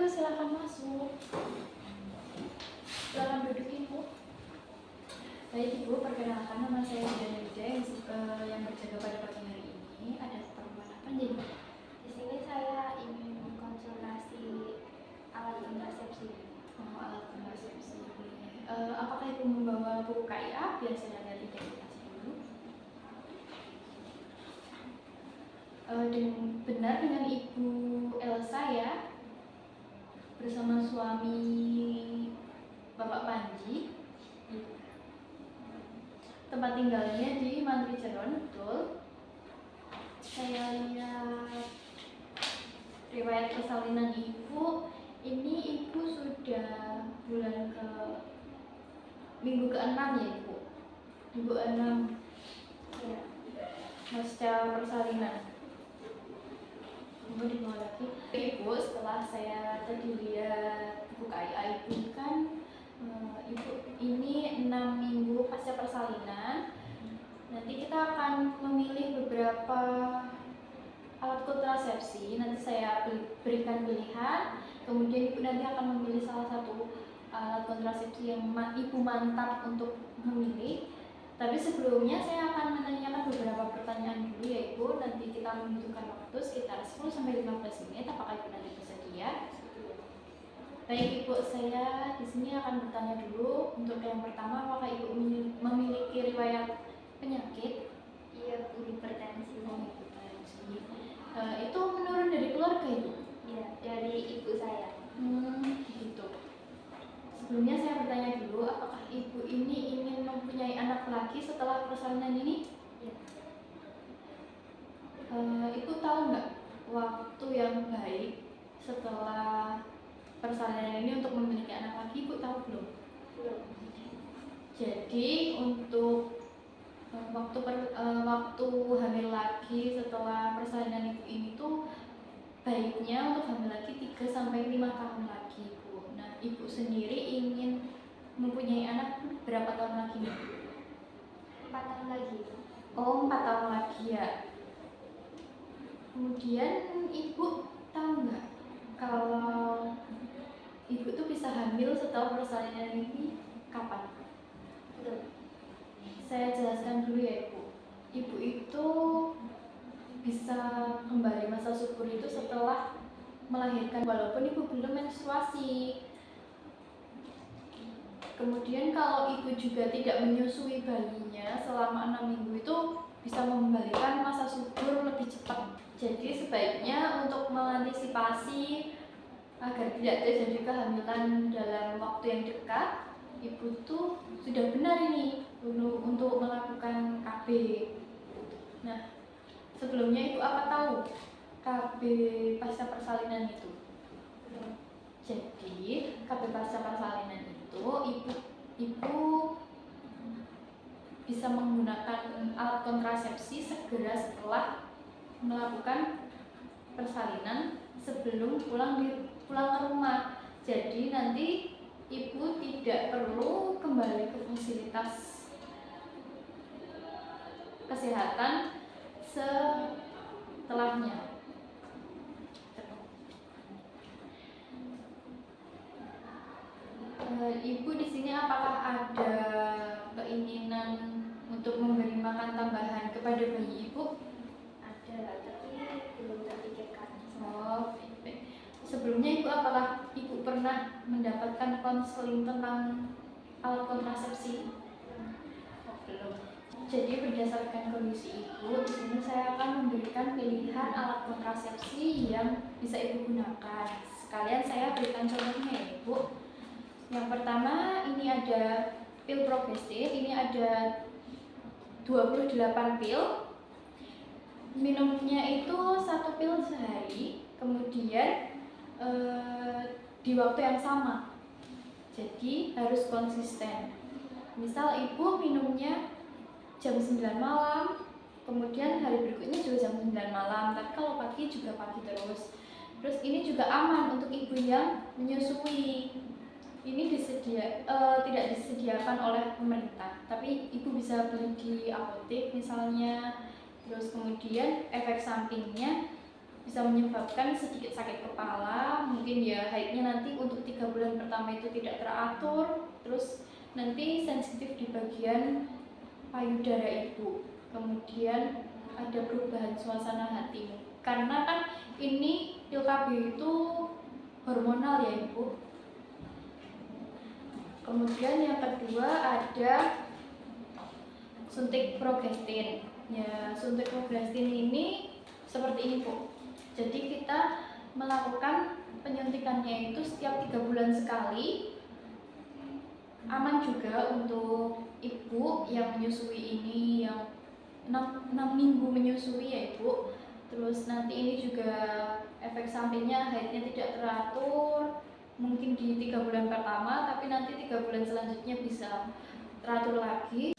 Ibu, silakan masuk. Silakan duduk Ibu. Baik Ibu, perkenalkan nama saya Wida yang berjaga pada pagi hari ini. Ada keperluan apa nih? Di sini saya ingin konsultasi alat kontrasepsi. Oh, alat kontrasepsi. Apakah Ibu membawa buku KIA? Biar saya lihat identitas dulu. Benar dengan Ibu Elsa ya, bersama suami Bapak Panji. Tempat tinggalnya di Mantri Jeron, betul? Saya lihat riwayat persalinan Ibu. Ini Ibu sudah minggu ke-6 ya Ibu? Minggu ke-6 ya, pasca persalinan. Ibu dibawa lagi. Ibu, setelah saya tadi lihat buku KIA Ibu kan, Ibu ini 6 minggu pasca persalinan. Nanti kita akan memilih beberapa alat kontrasepsi. Nanti saya berikan pilihan. Kemudian Ibu nanti akan memilih salah satu alat kontrasepsi yang Ibu mantap untuk memilih. Tapi sebelumnya saya akan menanyakan beberapa pertanyaan dulu ya Ibu. Nanti kita membutuhkan waktu sekitar 10-15 menit. Apakah Ibu nanti bersedia? Baik Ibu, saya di sini akan bertanya dulu. Untuk yang pertama, apakah Ibu memiliki riwayat penyakit? Iya, hipertensi. Itu menurun dari keluarga Ibu? Iya, dari ibu saya. Gitu. Sebelumnya saya bertanya dulu, apakah Ibu ini ingin mempunyai anak lagi setelah persalinan ini? Iya. Ibu tahu nggak waktu yang baik setelah persalinan ini untuk memiliki anak lagi? Ibu tahu belum? Belum. Jadi untuk waktu hamil lagi setelah persalinan Ibu ini tuh baiknya untuk hamil lagi 3-5 tahun lagi Bu. Nah, Ibu sendiri ingin mempunyai anak berapa tahun lagi nih? 4 tahun lagi. Oh, 4 tahun lagi ya. Kemudian Ibu tahu nggak kalau Ibu tuh bisa hamil setelah persalinan ini kapan? Belum. Saya jelaskan dulu ya Ibu. Ibu itu bisa kembali masa subur itu setelah melahirkan, walaupun Ibu belum menstruasi. Kemudian kalau Ibu juga tidak menyusui bayinya selama 6 minggu itu bisa mengembalikan masa subur lebih cepat. Jadi sebaiknya untuk mengantisipasi agar tidak terjadi kehamilan dalam waktu yang dekat, Ibu tuh sudah benar ini untuk melakukan KB. Nah, sebelumnya Ibu apa tahu KB pasca persalinan itu? Jadi KB pasca persalinan itu Ibu bisa menggunakan alat kontrasepsi segera setelah melakukan persalinan sebelum pulang ke rumah. Jadi nanti Ibu tidak perlu kembali ke fasilitas kesehatan setelahnya. Ibu di sini apakah ada keinginan untuk memberi makan tambahan kepada bayi Ibu? Ada, tapi belum terpikirkan. Oh, baik. Sebelumnya Ibu apakah Ibu pernah mendapatkan konseling tentang alat kontrasepsi? Oh, belum. Jadi berdasarkan kondisi Ibu, di sini saya akan memberikan pilihan alat kontrasepsi yang bisa Ibu gunakan. Sekalian saya berikan contohnya ya Ibu. Yang pertama ini ada pil Progestin, ini ada 28 pil. Minumnya itu 1 pil sehari, kemudian di waktu yang sama. Jadi harus konsisten. Misal Ibu minumnya jam 9 malam, kemudian hari berikutnya juga jam 9 malam, tapi kalau pagi juga pagi terus. Terus ini juga aman untuk Ibu yang menyusui. Ini tidak disediakan oleh pemerintah, tapi Ibu bisa beli di apotek misalnya. Terus kemudian efek sampingnya bisa menyebabkan sedikit sakit kepala, mungkin ya haidnya nanti untuk 3 bulan pertama itu tidak teratur, terus nanti sensitif di bagian payudara ibu, kemudian ada perubahan suasana hati karena kan ini pil KB itu hormonal ya ibu. Kemudian yang kedua ada suntik progestin. Ya, suntik progestin ini seperti ini Bu. Jadi kita melakukan penyuntikannya itu setiap 3 bulan sekali. Aman juga untuk ibu yang menyusui ini, yang 6 minggu menyusui ya ibu. Terus nanti ini juga efek sampingnya haidnya tidak teratur, mungkin di 3 bulan pertama, tapi nanti 3 bulan selanjutnya bisa teratur lagi.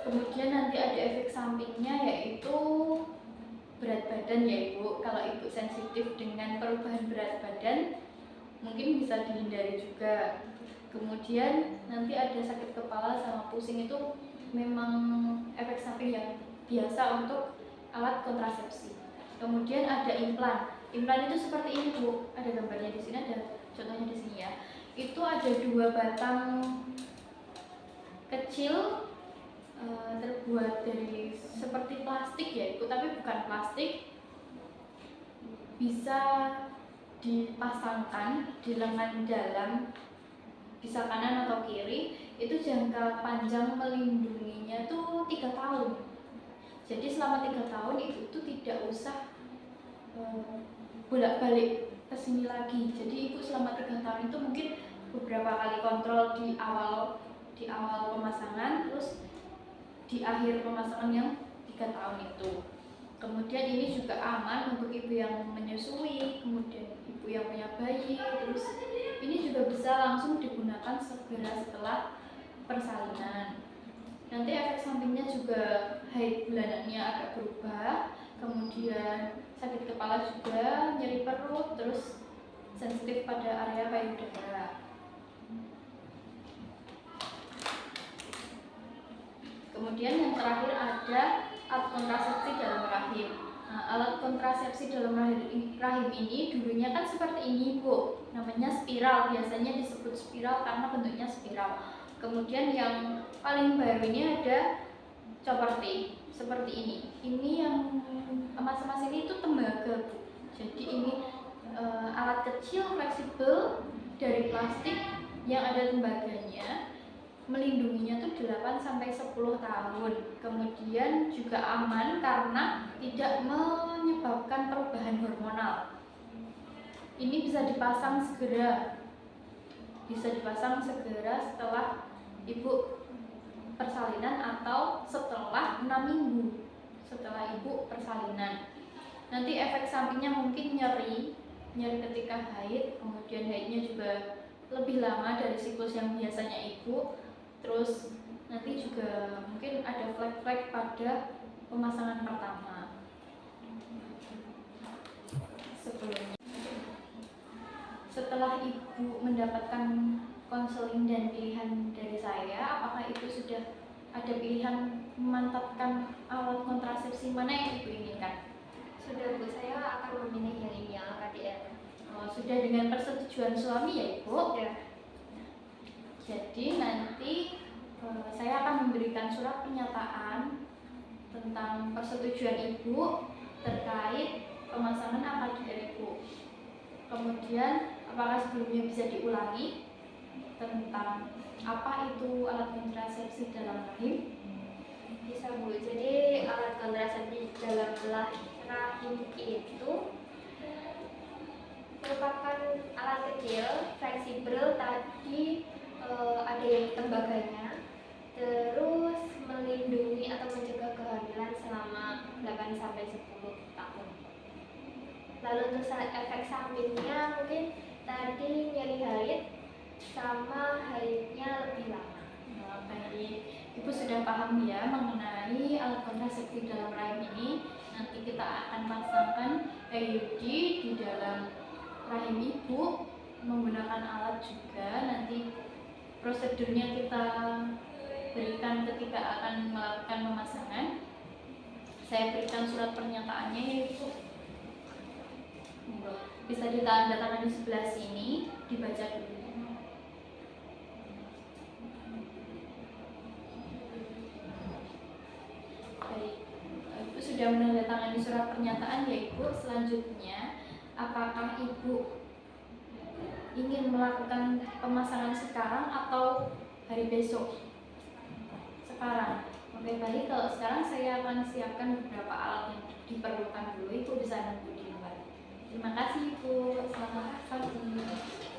Kemudian nanti ada efek sampingnya yaitu berat badan ya ibu. Kalau ibu sensitif dengan perubahan berat badan mungkin bisa dihindari juga. Kemudian nanti ada sakit kepala sama pusing, itu memang efek samping yang biasa untuk alat kontrasepsi. Kemudian ada implan. Implan itu seperti ini Bu, ada gambarnya di sini, ada contohnya di sini ya. Itu ada 2 batang kecil terbuat dari seperti plastik ya Ibu, tapi bukan plastik. Bisa dipasangkan di lengan dalam, bisa kanan atau kiri. Itu jangka panjang melindunginya tuh 3 tahun. Jadi selama 3 tahun ibu itu tidak usah bolak-balik ke sini lagi. Jadi ibu selama 3 tahun itu mungkin beberapa kali kontrol di awal pemasangan, terus di akhir pemasangan yang 3 tahun itu. Kemudian ini juga aman untuk ibu yang menyusui, kemudian ibu yang punya bayi. Terus ini juga bisa langsung digunakan segera setelah persalinan. Nanti efek sampingnya juga haid bulanannya agak berubah, kemudian sakit kepala juga, nyeri perut, terus sensitif pada area payudara. Kemudian yang terakhir ada alat kontrasepsi dalam rahim. Nah, alat kontrasepsi dalam rahim ini dulunya kan seperti ini Bu, namanya spiral, biasanya disebut spiral karena bentuknya spiral. Kemudian yang paling baru ini ada Coperty, seperti ini. Ini yang emas-emas ini itu tembaga Bu. Jadi ini alat kecil fleksibel dari plastik yang ada tembaganya. Melindunginya tuh 8-10 tahun. Kemudian juga aman karena tidak menyebabkan perubahan hormonal. Ini bisa dipasang segera. Setelah ibu persalinan atau setelah 6 minggu setelah ibu persalinan. Nanti efek sampingnya mungkin nyeri ketika haid, kemudian haidnya juga lebih lama dari siklus yang biasanya ibu. Terus nanti juga mungkin ada flek-flek pada pemasangan pertama. Setelah ibu mendapatkan konseling dan pilihan dari saya, apakah ibu sudah ada pilihan memantapkan alat kontrasepsi mana yang ibu inginkan? Sudah Bu, saya akan memilih yang ini, yang KDR. Sudah dengan persetujuan suami ya ibu? Ya. Jadi nanti saya akan memberikan surat pernyataan tentang persetujuan ibu terkait pemasangan AKDR ibu. Kemudian apakah sebelumnya bisa diulangi tentang apa itu alat kontrasepsi dalam rahim? Bisa Bu, jadi alat kontrasepsi dalam rahim itu merupakan alat kecil, fleksibel, tadi ada yang tembaganya, terus melindungi atau mencegah kehamilan selama 8-10 tahun. Lalu untuk efek sampingnya mungkin tadi nyeri haid sama haidnya lebih lama. Baik, ibu sudah paham ya mengenai alat kontrasepsi dalam rahim ini. Nanti kita akan pasangkan IUD di dalam rahim ibu menggunakan alat juga. Nanti prosedurnya kita berikan ketika akan melakukan pemasangan. Saya berikan surat pernyataannya ya ibu. Monggo. Bisa ditandatangan di sebelah sini, dibaca dulu. Baik, Ibu sudah menandatangani surat pernyataan ya Ibu. Selanjutnya, apakah Ibu ingin melakukan pemasangan sekarang atau hari besok? Sekarang. Oke, baik. Kalau sekarang saya akan siapkan beberapa alat yang diperlukan dulu. Ibu bisa nunggu di luar. Terima kasih Ibu. Selamat pagi.